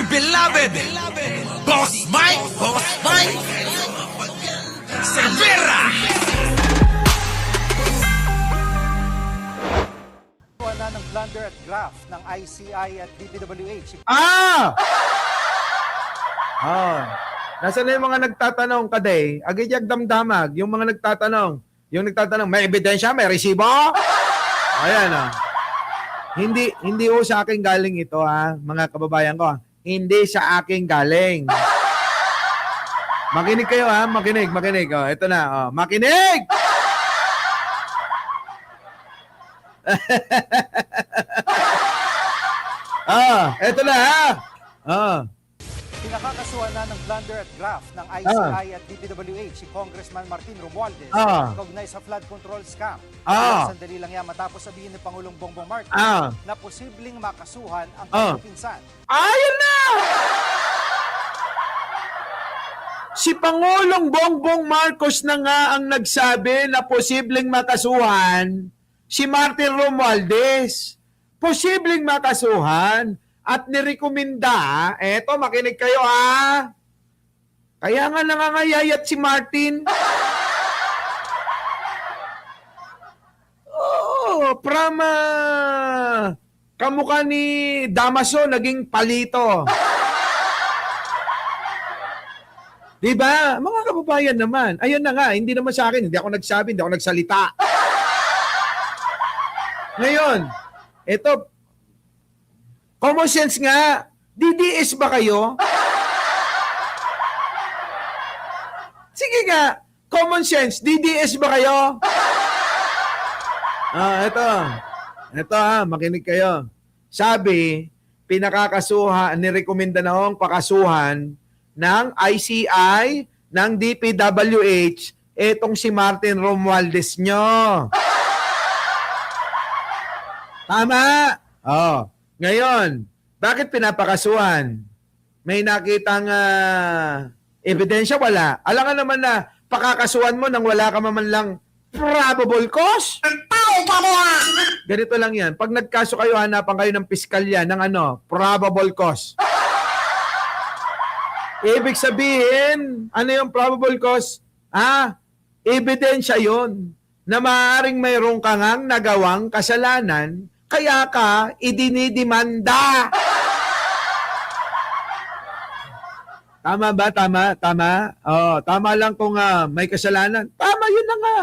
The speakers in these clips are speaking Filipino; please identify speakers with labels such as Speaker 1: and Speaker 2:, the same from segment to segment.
Speaker 1: beloved Boss Mike Cervera.
Speaker 2: Na ng blunder at graft ng ICI at DPWH.
Speaker 3: Nasaan na yung mga nagtatanong kaday? Agiyag damdamag, yung mga nagtatanong, may ebidensya, may resibo? Ayan Hindi ho sa akin galing ito mga kababayan ko. Hindi sa akin galing. Makinig kayo makinig. Ito na, makinig! Eto na
Speaker 2: Pinakakasuhan na ng blunder at graft ng ICI at DPWH si Congressman Martin Romualdez kaugnay sa flood control scam. Sandali lang yan matapos sabihin ni Pangulong Bongbong Marcos na posibleng makasuhan ang kanyang pinsan.
Speaker 3: Ayun na! Si Pangulong Bongbong Marcos na nga ang nagsabi na posibleng makasuhan si Martin Romualdez. Posibleng makasuhan at nirekomenda, eto makinig kayo kaya nga nangangayayat si Martin. Kamukha ni Damaso naging palito. Diba? Mga kababayan naman. Ayun na nga, hindi naman sa akin. Hindi ako nagsabi, hindi ako nagsalita. Ngayon, ito, common sense nga, DDS ba kayo? Sige nga, common sense, DDS ba kayo? Ito makinig kayo. Sabi, pinakakasuhan, nirekomenda na hong pakasuhan ng ICI, ng DPWH, etong si Martin Romualdez nyo. Tama? Ngayon, bakit pinapakasuhan? May nakitang ebidensya? Wala. Alam nga naman na pakakasuhan mo nang wala ka man lang probable cause? Ganito lang yan. Pag nagkaso kayo, hanapan kayo ng piskalya ng probable cause. Ibig sabihin, ano yung probable cause? Ebidensya yon na maaaring mayroong ka ngang nagawang kasalanan kaya ka idinidimanda. Tama ba? Tama? Tama lang kung may kasalanan. Tama, yun na nga.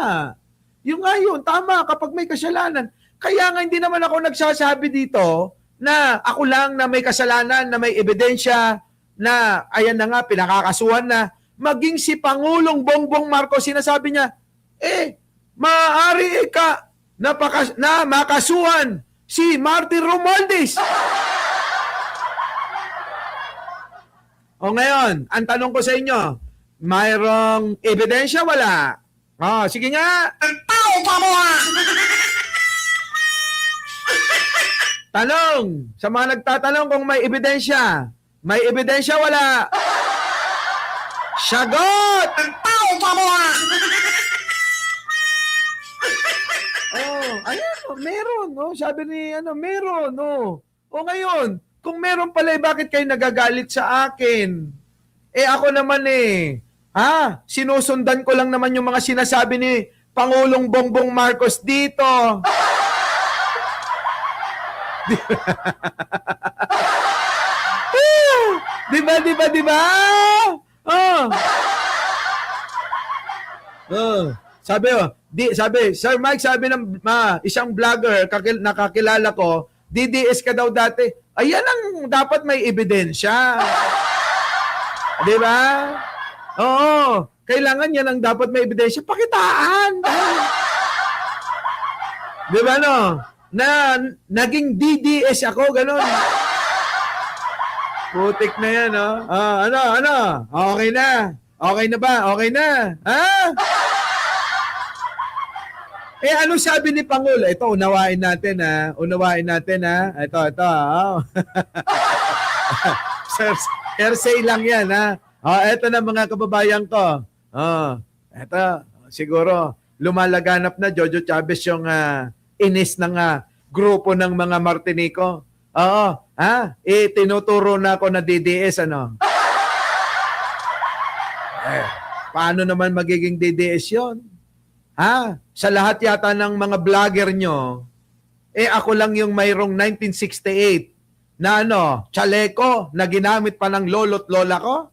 Speaker 3: Yun. Tama kapag may kasalanan. Kaya nga hindi naman ako nagsasabi dito na ako lang na may kasalanan, na may ebidensya, na ayan na nga, pinakakasuhan na. Maging si Pangulong Bongbong Marcos, sinasabi niya, maaari ka na makasuhan si Martin Romualdez. O ngayon, ang tanong ko sa inyo, mayroong ebidensya? Wala. Sige nga. Tanong, sa mga nagtatanong kung may ebidensya. May ebidensya? Wala. Sagot! Meron. Sabi ni, meron. Ngayon, kung meron pala, bakit kayo nagagalit sa akin? Ako naman sinusundan ko lang naman yung mga sinasabi ni Pangulong Bongbong Marcos dito. Diba? Sabi, Sir Mike, sabi ng isang vlogger nakakilala ko, DDS ka daw dati. Ayan ang dapat may ebidensya. Diba? Oo. Kailangan yan ang dapat may ebidensya. Pakitaan. Diba na naging DDS ako, ganun. Putik na yan, Okay na. Okay na ba? Okay na. Ano sabi ni Pangulo? Ito, unawain natin, Ito. Hearsay lang yan, ito na mga kababayan ko. Ito, siguro, lumalaganap na Jojo Chavez yung inis ng grupo ng mga Martinico. Ha? Tinuturo na ako na DDS, ano? Paano naman magiging DDS yon? Ha? Sa lahat yata ng mga vlogger nyo, ako lang yung mayroong 1968 na chaleco na ginamit pa ng lolo't lola ko?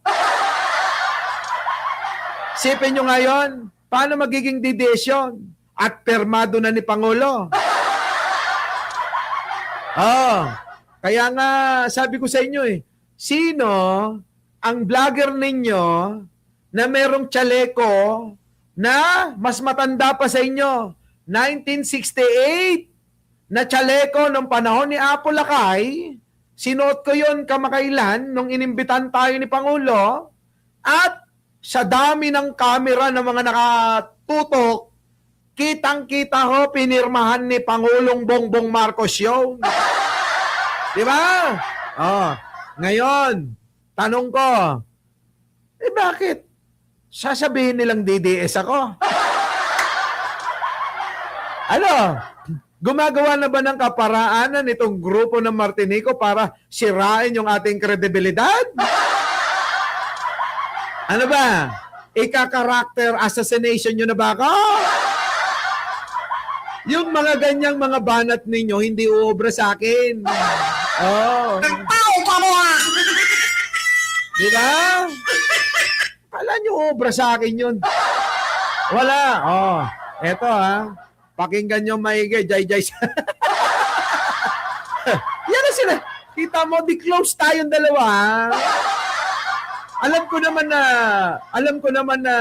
Speaker 3: Sipin nyo ngayon, paano magiging DDS yun? At permado na ni Pangulo. Kaya nga sabi ko sa inyo sino ang vlogger ninyo na merong chaleco na mas matanda pa sa inyo? 1968 na chaleco nung panahon ni Apo Lakay. Sinuot ko yon kamakailan nung inimbitan tayo ni Pangulo. At sa dami ng kamera ng mga nakatutok, kitang-kita ho, pinirmahan ni Pangulong Bongbong Marcos yun. Di ba? Ngayon, tanong ko, bakit? Sasabihin nilang DDS ako? Gumagawa na ba ng kaparaanan itong grupo ng Martinico para sirain yung ating kredibilidad? Ano ba? Ika-character assassination nyo na ba ako? Yung mga ganyang mga banat ninyo, hindi uobra sa akin.
Speaker 1: Nagtao ka mo ha!
Speaker 3: Diba? Kala nyo uobra sa akin yun. Wala. Eto pakinggan nyo maigi, jay-jay. Yan na sila. Kita mo, di close tayong dalawa. Alam ko naman na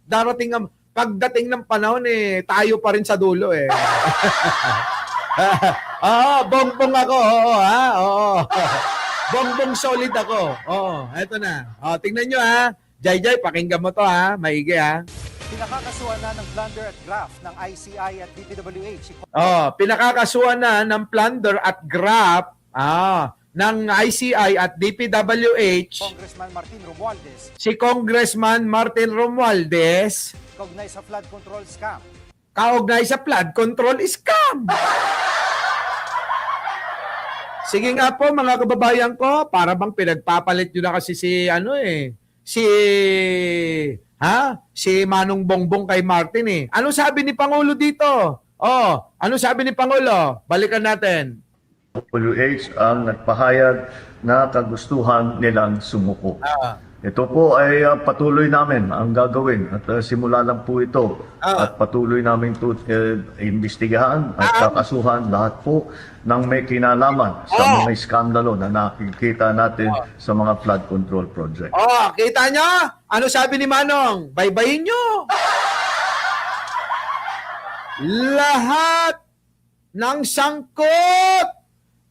Speaker 3: darating ang pagdating ng panahon tayo pa rin sa dulo bongbong ako, bongbong solid ako. Eto na. Tingnan nyo Jay, pakinggan mo to maigi
Speaker 2: Pinakakasuhan na ng plunder at graft ng ICI at DPWH.
Speaker 3: Pinakakasuhan na ng plunder at graft ng ICI at DPWH
Speaker 2: Congressman Martin Romualdez.
Speaker 3: si Congressman Martin Romualdez
Speaker 2: Kaugnay sa flood control scam.
Speaker 3: kaugnay sa flood control scam. Sige nga po mga kababayan ko, para bang pinagpapalit nyo na kasi si Manong Bongbong kay Martin Ano sabi ni Pangulo dito? Ano sabi ni Pangulo? Balikan natin.
Speaker 4: WH ang nagpahayag na kagustuhan nilang sumuko. Ito po ay patuloy namin ang gagawin at simula lang po ito at patuloy namin imbestigahan at kakasuhan lahat po ng may kinalaman sa mga iskandalo na nakikita natin sa mga flood control project.
Speaker 3: Kita nyo? Ano sabi ni Manong? Baybayin nyo! Lahat ng sangkot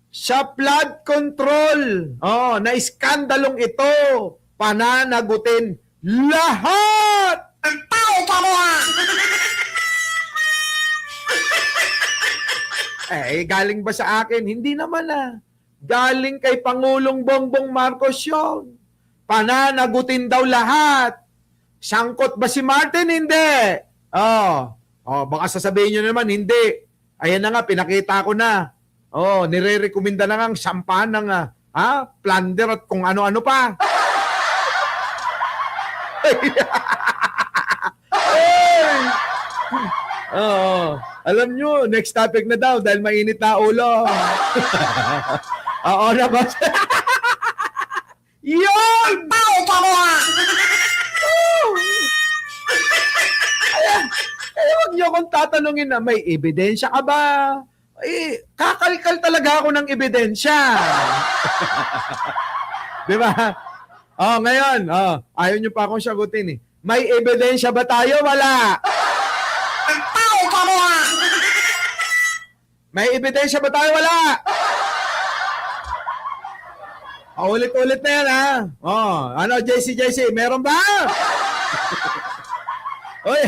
Speaker 3: sa flood control na iskandalong ito, pananagutin lahat!
Speaker 1: Ang tao ka mo ha!
Speaker 3: Galing ba sa akin? Hindi naman Galing kay Pangulong Bongbong Marcos yun. Pananagutin daw lahat. Sangkot ba si Martin? Hindi. Baka sasabihin nyo naman, hindi. Ayan na nga, pinakita ko na. Nire-recommenda na nga ang sampahan ng plunder at kung ano-ano pa. Alam nyo, next topic na daw dahil mainit na ulo. Na ba? Yun!
Speaker 1: Tao ka mo ha!
Speaker 3: Kaya wag nyo akong tatanungin na may ebidensya ka ba? Kakalkal talaga ako ng ebidensya. Di ba? Ngayon, ayaw nyo pa akong sagutin May ebidensya ba tayo? Wala.
Speaker 1: Ang tao ka mo ha!
Speaker 3: May ebidensya ba tayo? Wala. Ulit-ulit na yan JC, meron ba? Oy,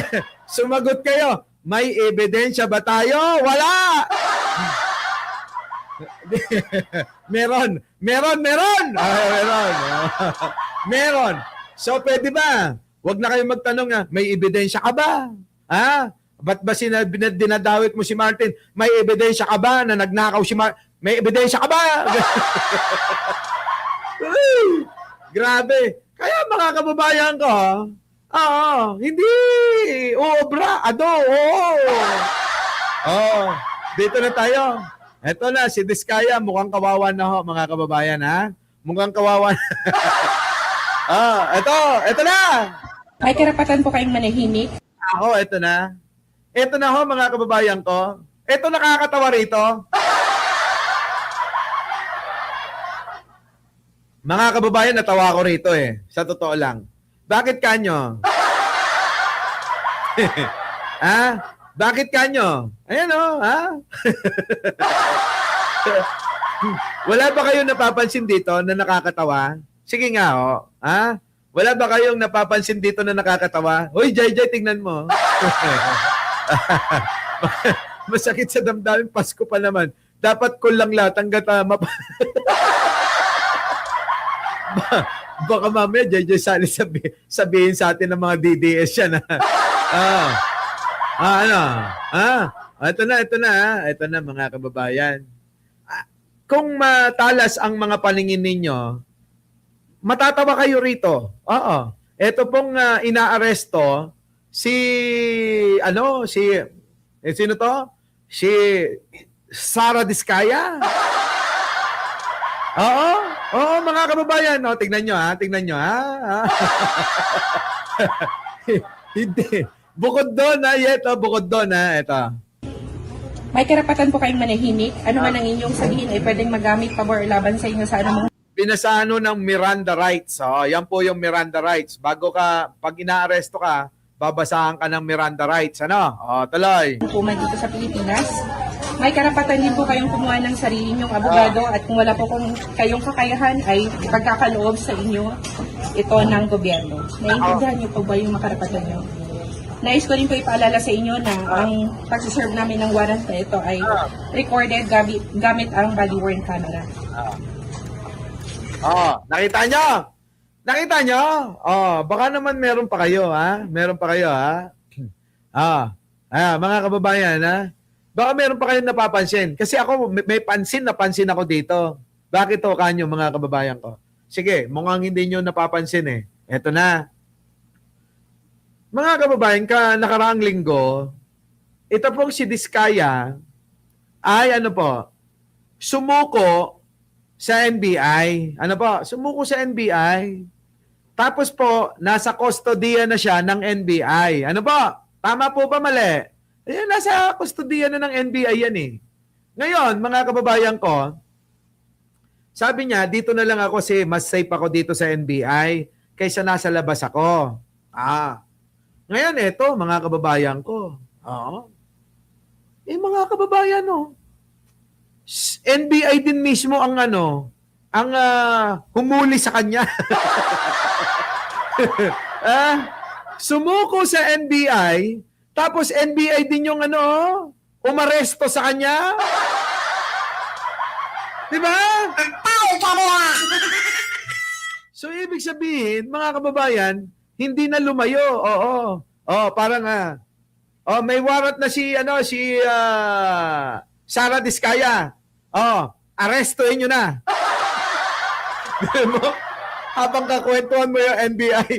Speaker 3: sumagot kayo. May ebidensya ba tayo? Wala. Meron. Meron. So, pwede ba? Huwag na kayo magtanong may ebidensya ka ba? Ba't ba dinadawit mo si Martin? May ebidensya ka ba na nagnakaw si Martin? May ebidensya ka ba? Uy, grabe. Kaya mga kababayan ko, hindi uobra, dito na tayo. Eto na, si Diskaya, mukhang kawawa na ho, mga kababayan, ha? Mukhang kawawa na. Eto na.
Speaker 5: May karapatan po kayong manahimik.
Speaker 3: Eto na. Eto na ho, mga kababayan ko. Eto nakakatawa rito. Mga kababayan, natawa ko rito eh. Sa totoo lang. Bakit kanyo? Bakit kanyo? Ayan Wala ba kayong napapansin dito na nakakatawa? Sige nga Wala ba kayong napapansin dito na nakakatawa? Hoy, Jai, tingnan mo. Masakit sa damdamin, Pasko pa naman. Dapat kulang lahat hanggat baka mamaya Jai Sali sabihin sa atin ng mga DDS yan. Ito na mga kababayan. Kung matalas ang mga paningin ninyo, matatawa kayo rito. Ito pong inaaresto sino to? Si Sara Diskaya. Oo, mga kababayan. Tingnan nyo. Hindi. Bukod doon, bukod doon, ito.
Speaker 5: May karapatan po kayong manahimik. Ano man ang inyong sabihin ay pwedeng magamit pabor laban sa inyo sa anumang
Speaker 3: Pinasano ng Miranda rights. Yan po yung Miranda rights. Pag inaaresto ka, babasahan ka ng Miranda rights. Tuloy.
Speaker 5: hukuman dito sa Pilipinas. May karapatan din po kayong kumuha ng sarili nyong abogado at kung wala po kayong kakayahan ay pagkakaloob sa inyo ito ng gobyerno. Naiintindihan niyo po ba yung makarapatan nyo? Nais ko rin po ipaalala sa inyo na ang pagsiserve namin ng warrant na ito ay recorded gamit ang body-worn camera.
Speaker 3: Nakita nyo? Baka naman meron pa kayo, Meron pa kayo, mga kababayan, Baka meron pa kayong napapansin. Kasi ako, may pansin ako dito. Bakit to kanyo, mga kababayan ko? Sige, mukhang hindi nyo napapansin eh. Eto na. Mga kababayan, nakaraang linggo, ito pong si Diskaya ay sumuko sa NBI. Sumuko sa NBI. Tapos po, nasa kustodiya na siya ng NBI. Tama po ba mali? Nasa kustodiya na ng NBI yan eh. Ngayon, mga kababayan ko, sabi niya, dito na lang ako mas safe ako dito sa NBI kaysa nasa labas ako. Ngayon, eto, mga kababayan ko. Mga kababayan, NBI din mismo ang humuli sa kanya. Sumuko sa NBI, tapos NBI din yung umaresto sa kanya. Diba? So, ibig sabihin, mga kababayan, hindi na lumayo. Parang may warrant na si Sara Diskaya. Arrestuhin nyo na. Habang kakwentuhan mo yung NBI,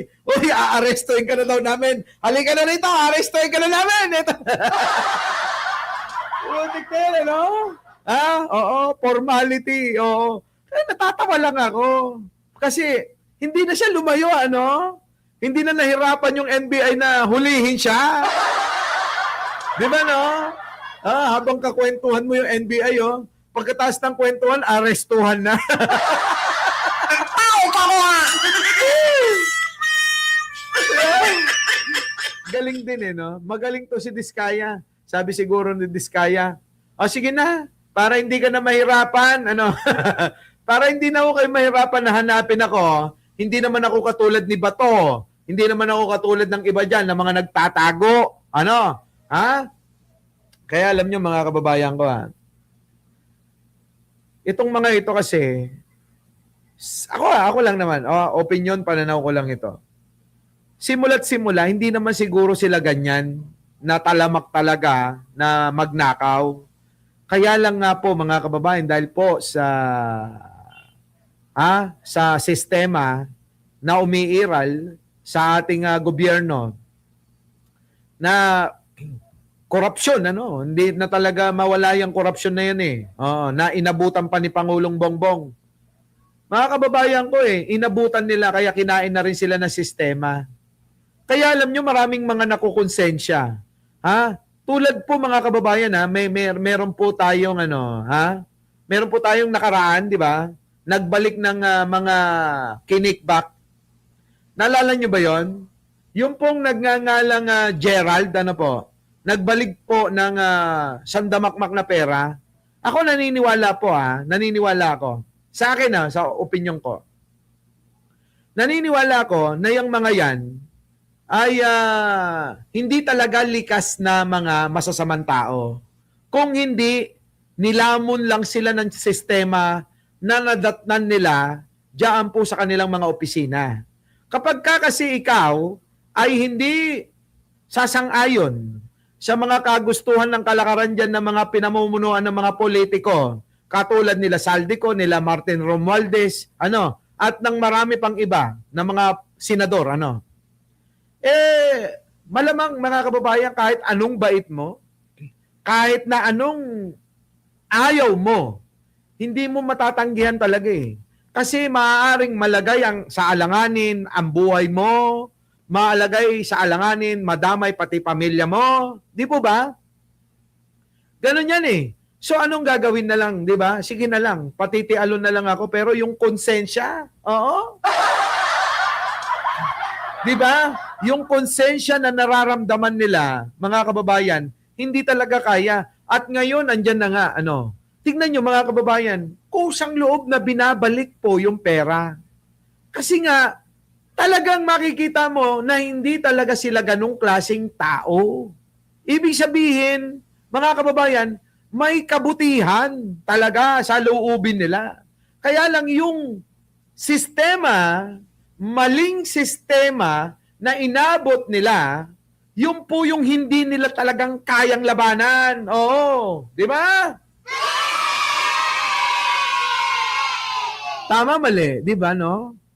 Speaker 3: aarestuhin ka na daw namin. Halika na rito, aarestuhin ka na namin. Ito. Formality. Natatawa lang ako. Kasi, hindi na siya lumayo, Hindi na nahirapan yung NBI na hulihin siya. Di ba, habang kakwentuhan mo yung NBI, pagkatapos ng kwentuhan, arestuhan na. Galing din Magaling to si Diskaya. Sabi siguro ni Diskaya, sige na, para hindi ka na mahirapan, para hindi na ako kayo mahirapan na hanapin ako, hindi naman ako katulad ni Bato. Hindi naman ako katulad ng iba dyan na mga nagtatago. Kaya alam nyo mga kababayan ko, itong mga ito kasi, ako lang naman, opinion, pananaw ko lang ito. Simula't simula, hindi naman siguro sila ganyan na talamak talaga na magnakaw. Kaya lang nga po mga kababayan, dahil po sa sistema na umiiral sa ating gobyerno na korupsyon, hindi na talaga mawala yung korupsyon na yan na inabutan pa ni Pangulong Bongbong. Mga kababayan ko inabutan nila kaya kinain na rin sila ng sistema. Kaya alam nyo maraming mga nakukonsensya. Tulad po mga kababayan meron po tayong meron po tayong nakaraan, di ba? Nagbalik ng mga kinikback. Naalala nyo ba yon? Yung pong nagngangalang Gerald, nagbalik po ng sandamakmak na pera. Ako naniniwala po naniniwala ako. Sa akin sa opinion ko. Naniniwala ko na yung mga yan ay hindi talaga likas na mga masasamang tao. Kung hindi, nilamon lang sila ng sistema na nadatnan nila diyan po sa kanilang mga opisina. Kapag kasi ikaw ay hindi sasang-ayon sa mga kagustuhan ng kalakaran dyan ng mga pinamumunuan ng mga politiko, katulad nila Saldico, nila Martin Romualdez, at ng marami pang iba na mga senador, malamang mga kababayan, kahit anong bait mo, kahit na anong ayaw mo, hindi mo matatanggihan talaga Kasi maaaring malagay sa alanganin ang buhay mo, maalagay sa alanganin, madamay pati pamilya mo. Di po ba? Ganun yan So anong gagawin na lang, di ba? Sige na lang, patitialon na lang ako, pero yung konsensya, di ba? Yung konsensya na nararamdaman nila, mga kababayan, hindi talaga kaya. At ngayon, andyan na nga, tignan nyo mga kababayan, kusang loob na binabalik po yung pera. Kasi nga, talagang makikita mo na hindi talaga sila ganong klaseng tao. Ibig sabihin, mga kababayan, may kabutihan talaga sa loobin nila. Kaya lang yung sistema, maling sistema na inabot nila, yung po yung hindi nila talagang kayang labanan. Oo, di ba? Tama, mali, di ba,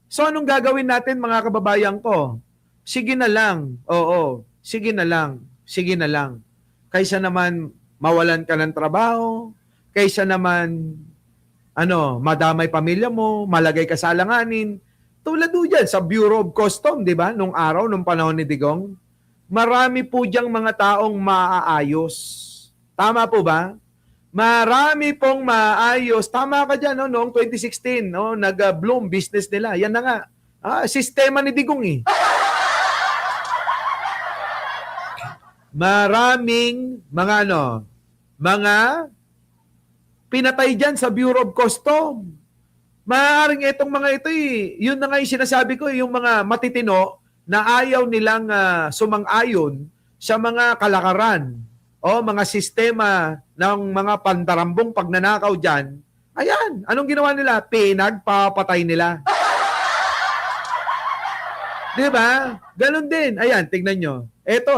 Speaker 3: So, anong gagawin natin, mga kababayan ko? Sige na lang. Oo, sige na lang. Sige na lang. Kaysa naman mawalan ka ng trabaho, kaysa naman madamay pamilya mo, malagay ka sa alanganin. Tulad dyan sa Bureau of Customs, di ba? Nung araw, nung panahon ni Digong, marami po diyang mga taong maaayos. Tama po ba? Marami pong maayos. Tama ka dyan, noong 2016, nag-bloom business nila. Yan na nga. Sistema ni Digong Maraming mga pinatay dyan sa Bureau of Customs. Maaaring itong mga ito yun na nga yung sinasabi ko, yung mga matitino na ayaw nilang sumang-ayon sa mga kalakaran o mga sistema ng mga pandarambong pagnanakaw dyan. Ayan, anong ginawa nila? Pinagpapatay nila. Di ba? Ganon din. Ayan, tignan nyo. Ito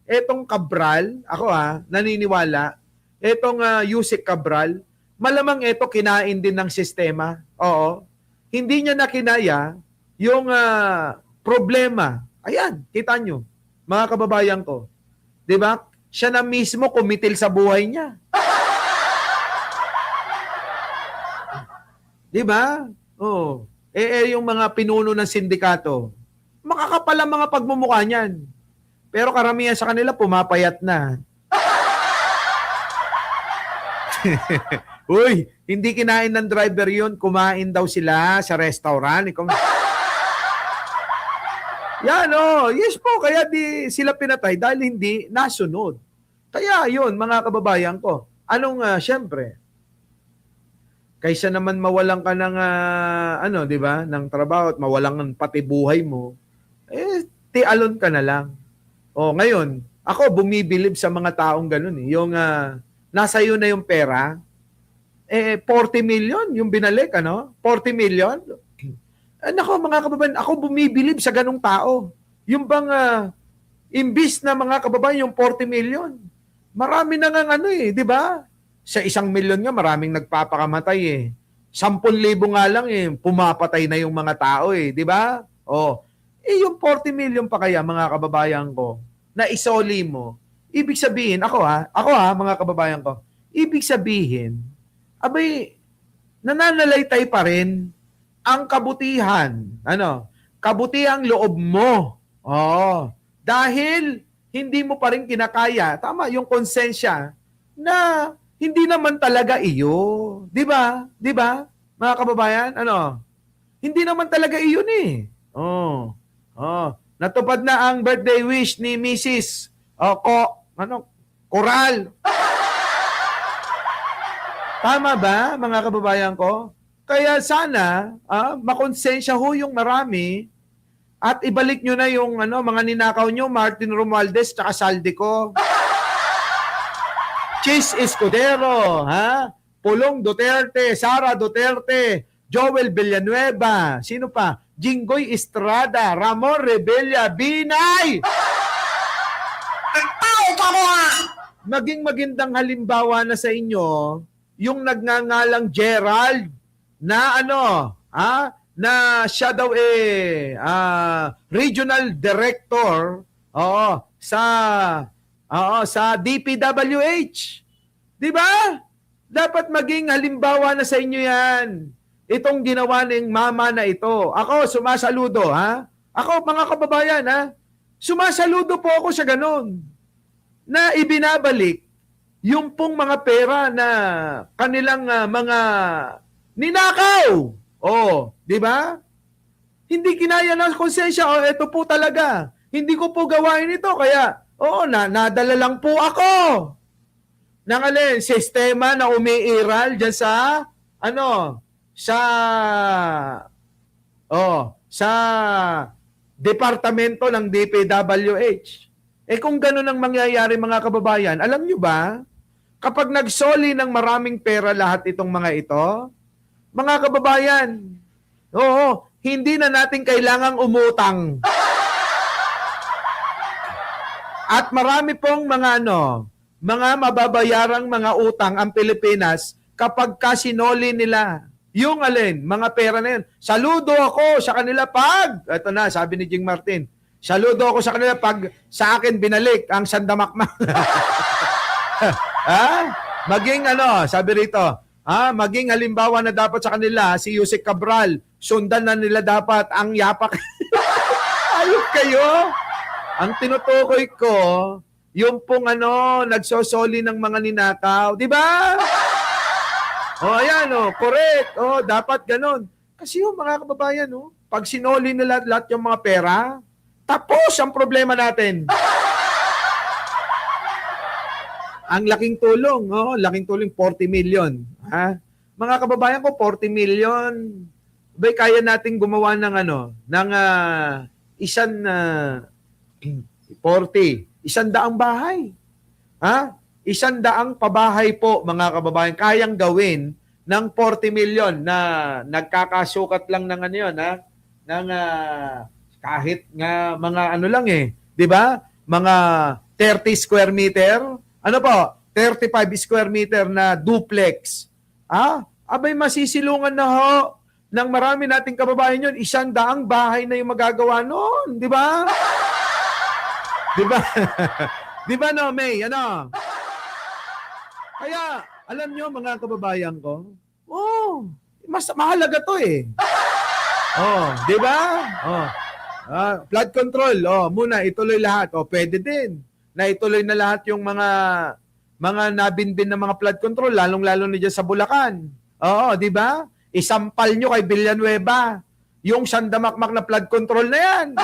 Speaker 3: etong Cabral, ako naniniwala, etong Yusek Cabral, malamang ito kinain din ng sistema. Oo. Hindi niya nakinaya yung problema. Ayan, kita nyo, mga kababayan ko. Di ba? Siya na mismo kumitil sa buhay niya. Di ba? Oo. Yung mga pinuno ng sindikato, makakapal ang mga pagmumukha niyan. Pero karamihan sa kanila pumapayat na. Uy, hindi kinain ng driver yun. Kumain daw sila sa restaurant. Yan, yes po, kaya di sila pinatay dahil hindi nasunod. Kaya yun, mga kababayan ko, syempre, kaysa naman mawalan ka ng, di ba, ng trabaho at mawalan pati buhay mo, tialon ka na lang. Ngayon, ako bumibilib sa mga taong ganun. Yung nasa iyo na yung pera, 40 million yung binalik, 40 million? Nako mga kababayan, ako bumibilib sa ganung tao. Yung bang, imbis na mga kababayan, yung 40 million, marami na nga di ba? Sa 1,000,000 nga, maraming nagpapakamatay eh. 10,000 nga lang eh, pumapatay na yung mga tao eh, di ba? Oh, yung 40 million pa kaya mga kababayan ko na isoli mo, ibig sabihin, ako ha, mga kababayan ko, ibig sabihin, abay, nananalaytay pa rin ang kabutihan, kabutihang loob mo. Oh, dahil hindi mo pa rin kinakaya, tama, yung konsensya na hindi naman talaga iyo. Di ba? Di ba? Mga kababayan, hindi naman talaga iyon eh. Oh. Natupad na ang birthday wish ni Mrs. Coral. Tama ba, mga kababayan ko? Kaya sana, makonsensya ho yung marami at ibalik nyo na yung mga ninakaw nyo, Martin Romualdez tsaka Saldico. Chis Escudero, Pulong Duterte, Sara Duterte, Joel Villanueva, sino pa? Jinggoy Estrada, Ramon Rebella, Binay!
Speaker 1: Patay ka muna!
Speaker 3: Maging magandang halimbawa na sa inyo, yung nagngangalang Gerald, na na siya daw regional director sa DPWH. 'Di ba? Dapat maging halimbawa na sa inyo 'yan. Itong ginawa ng mama na ito. Ako sumasaludo, Ako mga kababayan, sumasaludo po ako sa ganun. Na ibinabalik yung pong mga pera na kanilang mga ninakaw. Oh, 'di ba? Hindi kinaya ng konsensya, ito po talaga. Hindi ko po gawain ito kaya nadala lang po ako ng sistema na umiiral diyan sa sa departamento ng DPWH. Kung gano'n ang mangyayari mga kababayan, alam nyo ba, kapag nagsoli ng maraming pera lahat itong mga ito, mga kababayan, hindi na natin kailangang umutang. At marami pong mga mababayarang mga utang ang Pilipinas kapag kasinoli nila yung mga pera na yun. Saludo ako sa kanila ito na, sabi ni Jing Martin, saludo ako sa kanila pag sa akin binalik ang sandamakmak. Maging sabi rito, maging halimbawa na dapat sa kanila si Yusek Cabral, sundan na nila dapat ang yapak. Ayok kayo. Ang tinutukoy ko, yung pong nagsosoli ng mga ninakaw. Di ba? Ayan, correct. Dapat ganon. Kasi mga kababayan, pag sinoli nila lahat yung mga pera, tapos ang problema natin. Ang laking tulong, laking tulong 40 million. Mga kababayan ko, 40 million. Kaya nating gumawa ng isang 100 bahay. 100 pabahay po, mga kababayan, kayang gawin ng 40 million na nagkakasukat lang ng ng kahit nga mga lang 'di ba? Mga 30 square meter, 35 square meter na duplex. Abay masisilungan na ho ng marami nating kababayan yun, 100 bahay na yung magagawa noon, 'di ba? 'Di ba? 'Di ba May? Kaya, alam nyo mga kababayan ko, mas mahalaga to 'di ba? Flood control, muna ituloy lahat. Pwede din na ituloy na lahat yung mga nabinbin na mga flood control, lalong-lalo na dyan sa Bulacan. 'Di ba? Isampal nyo kay Villanueva yung sandamakmak na flood control na yan.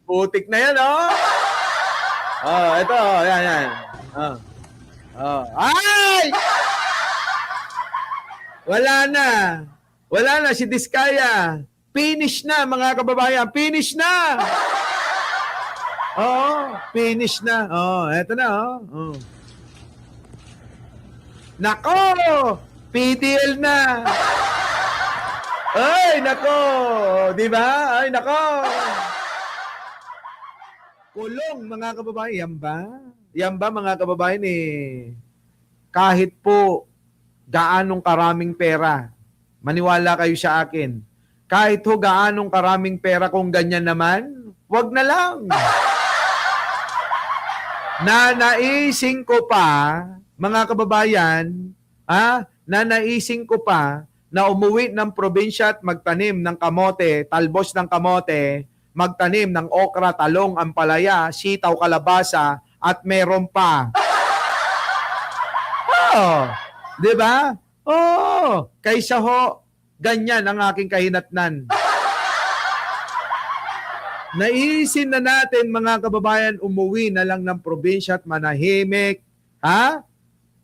Speaker 3: Putik na yan, ito, yan. Ay! Wala na si Diskaya. Finish na, mga kababayan. Finish na! Finish na. Ito na, Nako! PDL na. Ay, nako! Di ba? Ay, nako! Kulong, mga kababayan. Yan ba? Yan ba, mga kababayan, kahit po gaanong karaming pera, maniwala kayo sa akin, kahit ho gaanong karaming pera kung ganyan naman, wag na lang. Nanaisin ko pa, mga kababayan, nanaisin ko pa na umuwi ng probinsya at magtanim ng kamote, talbos ng kamote, magtanim ng okra, talong, ampalaya, sitaw, kalabasa, at meron pa. Oh, 'di ba? Oh, kaysa ho ganyan ang aking kahinatnan. Naisin na natin, mga kababayan, umuwi na lang ng probinsya at manahimik.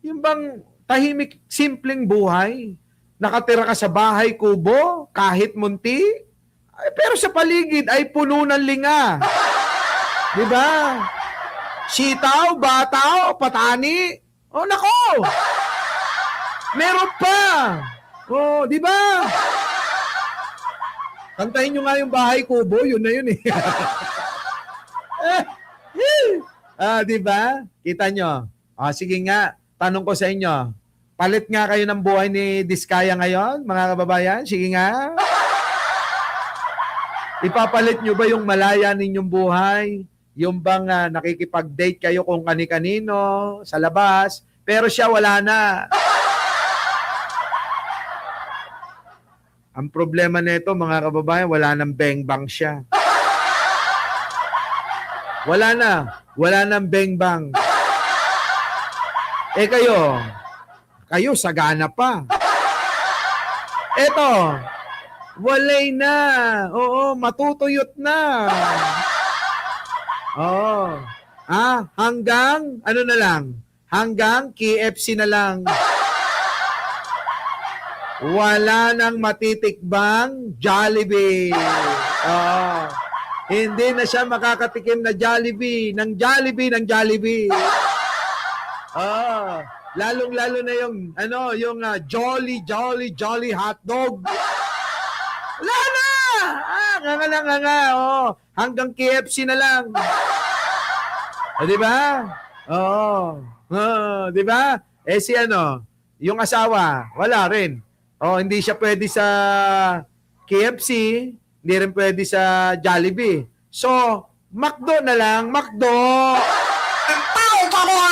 Speaker 3: Yung bang tahimik, simpleng buhay. Nakatira ka sa bahay kubo, kahit munti, pero sa paligid ay puno ng linga. Di ba? Sitaw, bataw, patani. Oh, nako! Meron pa! Oh, di ba? Kantahin nyo nga yung bahay kubo, yun na yun eh. Di ba? Kita nyo. Sige nga, tanong ko sa inyo. Palit nga kayo ng buhay ni Diskaya ngayon, mga kababayan? Sige nga. Ipapalit nyo ba yung malaya ninyong buhay? Yung bang nakikipag-date kayo kung kani-kanino sa labas, pero siya wala na. Ang problema nito, mga kababayan, wala nang bang-bang siya. Wala na. Wala nang bang-bang. Kayo sagana pa. Eto, walay na. Oo, matutuyot na. Oo. Hanggang, ano na lang? Hanggang KFC na lang. Wala nang matitikbang Jollibee. Hindi na siya makakatikim na Jollibee, ng Jollibee. Lalong-lalo na yung Jolly hotdog. Wala na! Nga. Hanggang KFC na lang. Di ba? Di ba? Yung asawa, wala rin. Hindi siya pwede sa KFC, hindi rin pwede sa Jollibee. So, McDo na lang, McDo!
Speaker 1: Patay ka na!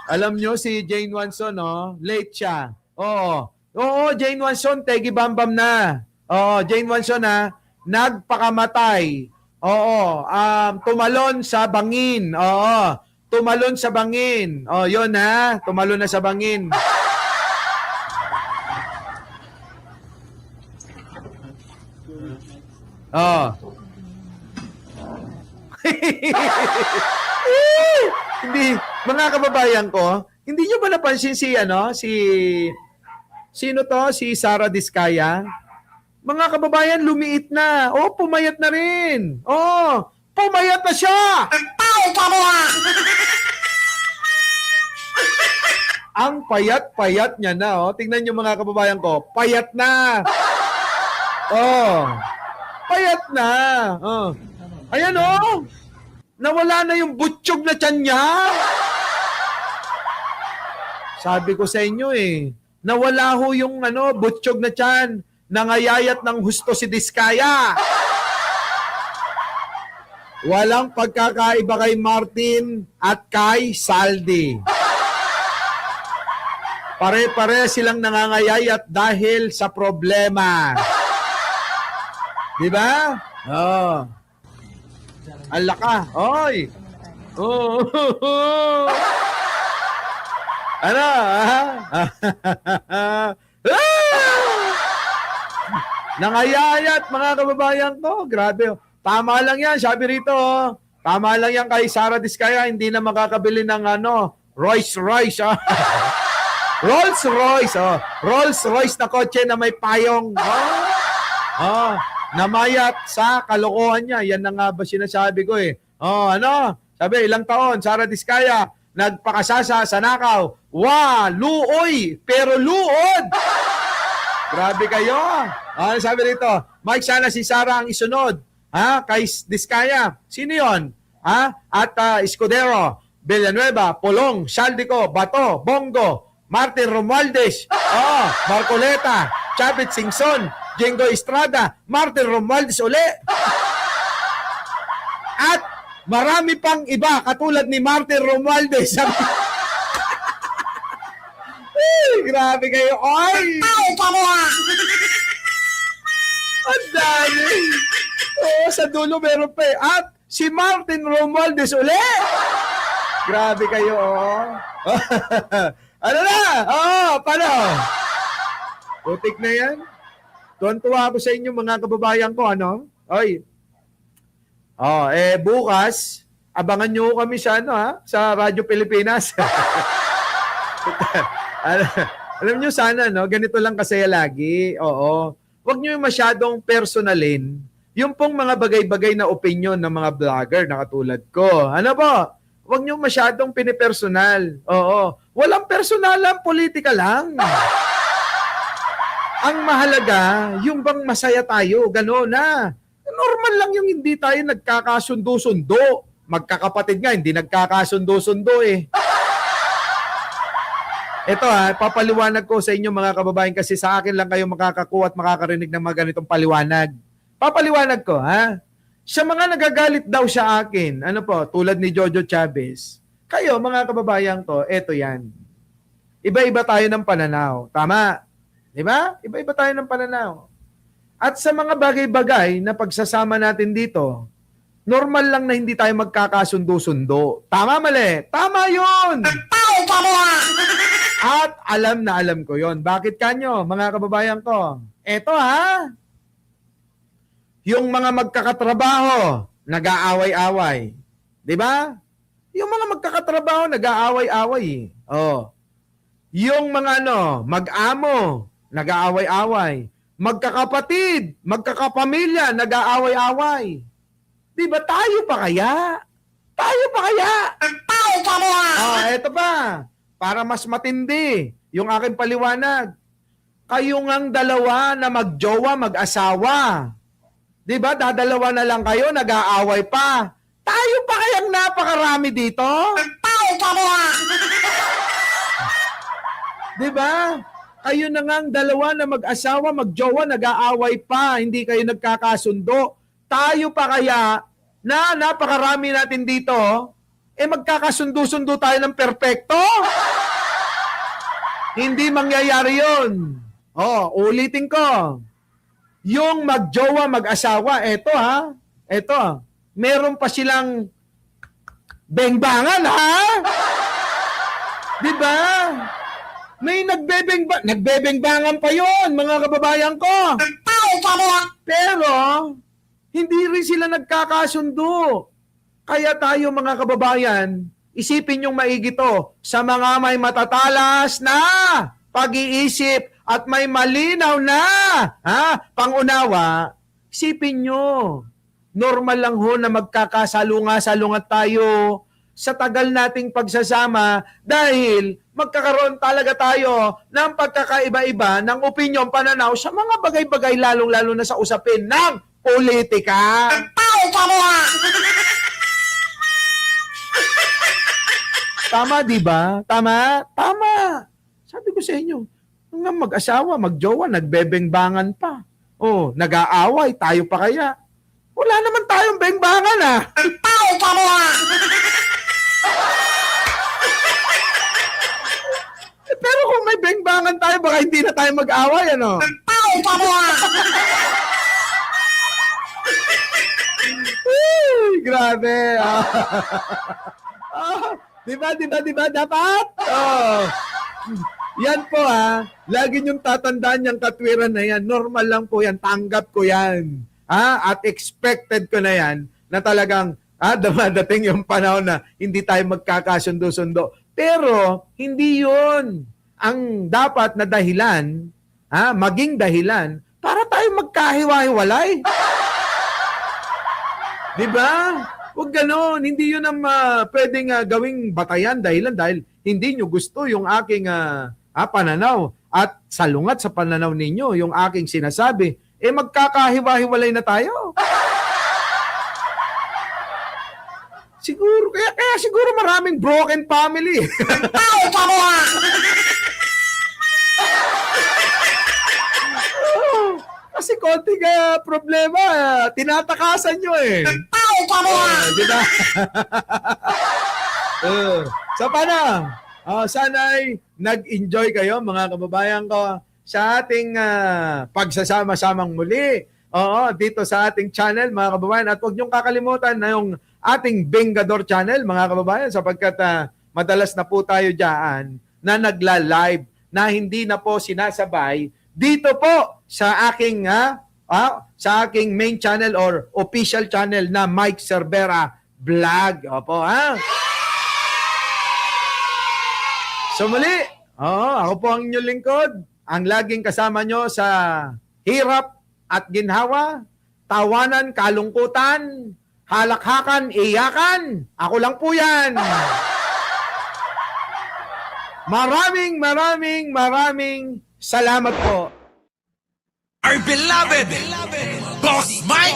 Speaker 3: Alam nyo, si Jane Wanson, late siya. Oo, Jane Wanson, tegi bambam na. Jane Wanson, nagpakamatay. Tumalon sa bangin. Tumalon sa bangin. Yun tumalon na sa bangin. Hindi, mga kababayan ko, hindi nyo ba napansin si Sara Diskaya? Mga kababayan, lumiit na. Pumayat na rin. Pumayat na siya.
Speaker 1: Patay ka na!
Speaker 3: Ang payat-payat niya na. Tingnan nyo, mga kababayan ko. Payat na. Payat na. Ayan nawala na yung butsyog na tiyan niya. Sabi ko sa inyo nawala ho yung butsyog na tiyan. Nangayayat ng husto si Diskaya. Walang pagkakaiba kay Martin at kay Saldi. Pare-pare silang nangangayayat dahil sa problema. Di ba? Ang laka. Oy! Ano? Nangayayat, mga kababayan ko. Grabe. Tama lang yan. Sabi rito, tama lang yan kay Sara Diskaya. Hindi na makakabili ng Rolls-Royce. Rolls-Royce. Rolls-Royce na kotse na may payong. Namayat sa kalokohan niya. Yan na nga ba sinasabi ko Sabi, ilang taon, Sara Diskaya? nagpakasasa sa nakaw. Luoy, pero luod. Grabe kayo. Ano sabi rito? Mike, sana si Sara ang isunod. Kay Diskaya. Sino yon? At Escudero, Villanueva, Polong, Saldico, Bato, Bongo, Martin Romualdez, Marcoleta, Chavit Singson, Jengo Estrada, Martin Romualdez uli. At marami pang iba katulad ni Martin Romualdez. Grabe kayo. Ay!
Speaker 1: Ay, kariya.
Speaker 3: Ang dami. Sa dulo meron pa eh. At si Martin Romualdez uli. Grabe kayo. Ano na? Paano? Putik na yan. Tuwan-tuwa ako sa inyo mga kababayan ko. Ano? Bukas, abangan nyo kami sa sa Radyo Pilipinas. Alam nyo sana, ganito lang kasaya lagi. Oo. Huwag nyo masyadong personalin yung pong mga bagay-bagay na opinion ng mga vlogger na katulad ko. Ano po? Huwag nyo masyadong pinipersonal. Oo. Walang personalan, politika lang. Ang mahalaga, yung bang masaya tayo, gano'n na. Normal lang yung hindi tayo nagkakasundo-sundo. Magkakapatid nga, hindi nagkakasundo-sundo eh. Ito papaliwanag ko sa inyo mga kababayan kasi sa akin lang kayo makakakuha at makakarinig ng mga ganitong paliwanag. Papaliwanag ko Sa mga nagagalit daw sa akin, tulad ni Jojo Chavez, kayo mga kababayan ko, eto yan. Iba-iba tayo ng pananaw. Tama? Di ba? Iba-iba tayo ng pananaw. At sa mga bagay-bagay na pagsasama natin dito, normal lang na hindi tayo magkakasundo-sundo. Tama, mali? Tama yun!
Speaker 1: Ay, kariya.
Speaker 3: At alam na alam ko yon. Bakit kanyo, mga kababayan ko? Eto yung mga magkakatrabaho, nag-aaway-away. Di ba? Yung mga magkakatrabaho, nag-aaway-away. Yung mga mag-amo, nag-aaway-away. Magkakapatid, magkakapamilya, nag-aaway-away. Di ba tayo pa kaya? Tayo pa kaya?
Speaker 1: Ay, kariya.
Speaker 3: Eto pa. Para mas matindi yung aking paliwanag. Kayo ngang dalawa na magjowa, mag-asawa. Di ba? Dadalawa na lang kayo, nag-aaway pa. Tayo pa kayang napakarami dito?
Speaker 1: Ay, kariya.
Speaker 3: Di ba? Kayo na ngang dalawa na mag-asawa, magjowa, nag-aaway pa. Hindi kayo nagkakasundo. Tayo pa kaya na napakarami natin dito, magkakasundo-sundo tayo ng perpekto? Hindi mangyayari yun. Ulitin ko. Yung magjowa, mag-asawa, eto, meron pa silang bengbangan, Di ba? May nagbebengbangan pa yon mga kababayan ko.
Speaker 1: Ay, kariya.
Speaker 3: Pero, hindi rin sila nagkakasundo. Kaya tayo mga kababayan, isipin yung maigi to sa mga may matatalas na pag-iisip at may malinaw na pangunawa, isipin nyo, normal lang ho na magkakasalunga-salungat tayo sa tagal nating pagsasama dahil magkakaroon talaga tayo ng pagkakaiba-iba ng opinyon, pananaw sa mga bagay-bagay lalong-lalo na sa usapin ng politika.
Speaker 1: Ay, kariya.
Speaker 3: Tama, di ba? Tama? Tama. Sabi ko sa inyo, nga mag-asawa, magjowa, nagbebengbangan pa. Nag-aaway, tayo pa kaya? Wala naman tayong bengbangan,
Speaker 1: Ay, kariya.
Speaker 3: Pero kung may bengbangan tayo, baka hindi na tayo mag-away,
Speaker 1: Ay, kariya.
Speaker 3: Grabe. Diba? Dapat? Yan po lagi niyong tatandaan yung katwiran na yan. Normal lang po yan. Tanggap ko yan. At expected ko na yan na talagang dumadating yung panahon na hindi tayo magkakasundo-sundo. Pero hindi yun ang dapat na dahilan, maging dahilan para tayo magkahiwa-hiwalay. Diba? Huwag ganon. Hindi yun ang pwedeng gawing batayan dahil hindi nyo gusto yung aking pananaw. At salungat sa pananaw ninyo, yung aking sinasabi, magkakahiwa-hiwalay na tayo. Siguro, kaya siguro maraming broken family.
Speaker 1: Tao ka na!
Speaker 3: Kasi konting problema, tinatakasan nyo eh.
Speaker 1: Tao ka na!
Speaker 3: Di ba? So paano? Sana'y nag-enjoy kayo mga kababayan ko sa ating pagsasama-samang muli. Oo, dito sa ating channel mga kababayan. At huwag niyong kakalimutan na yung ating Bengador channel mga kababayan sapagkat madalas na po tayo dyan na nagla-live na hindi na po sinasabay dito po sa aking main channel or official channel na Mike Cervera Vlog. Opo, So muli, ako po ang inyong lingkod, ang laging kasama nyo sa hirap at ginhawa, tawanan, kalungkutan, halakhakan, iyakan. Ako lang po yan. Maraming salamat po.
Speaker 6: Our beloved Boss Mike!